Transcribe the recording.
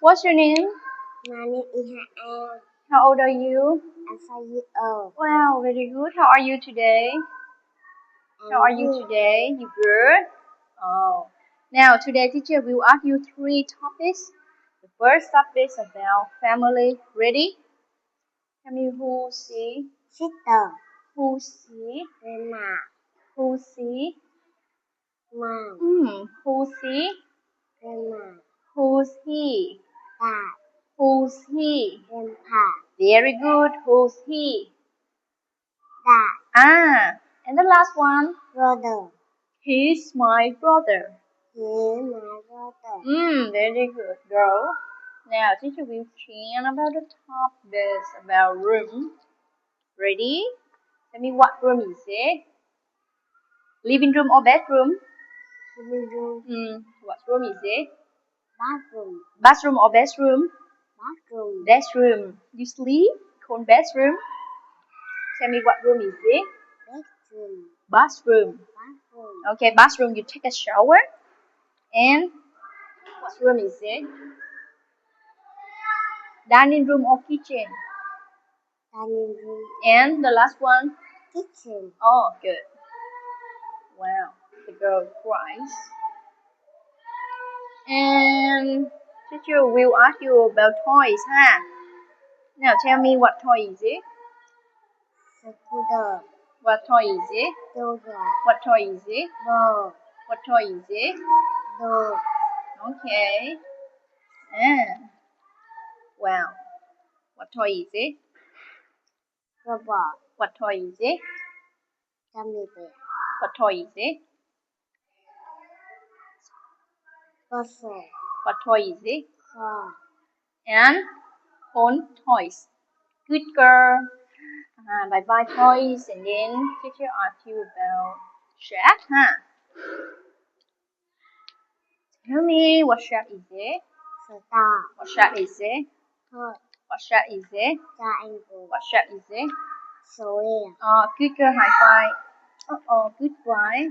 What's your name? My name is Hannah. How old are you? I'm 5 years old. Wow, very good. How are you today? How are you today? You good? Oh. Now, today teacher will ask you 3 topics. The first topic is about family. Ready? Tell me who see, Sister. who see, Grandma. who see, Mom. who see, Grandma. who's he, Dad. who's he. Grandpa. Very good. Who's he? Dad. And the last one. Brother. He's my brother. He's my brother. Very good, girl. Now, teacher will change about the topics about room. Ready? Tell me what room is it? Living room or bedroom? Living room. What room is it? Bathroom. Bathroom or bedroom? Bathroom. Bedroom. You sleep? Called bedroom. Tell me what room is it? Bedroom. Bathroom. Bathroom. Okay, bathroom. You take a shower. And what room is it? Dining room or kitchen? Dining room. And the last one? Kitchen. Oh, good. Wow, the girl cries. And teacher will ask you about toys, huh? Now tell me what toy is it? Scooter. What toy is it? Doja. What toy is it? Ball. What toy is it? Dog. Okay. Wow. What toy is it? Robot. What toy is it? Gummy bear. What toy is it? Puzzle. What toy is it? Car. And phone toys. Good girl. Bye bye toys. And then teacher ask you about shape, huh? Tell me what shape is it? Star. What shape is it? Heart. What shape is it? Triangle. What shape is it? Square. Good girl, high five. Good boy.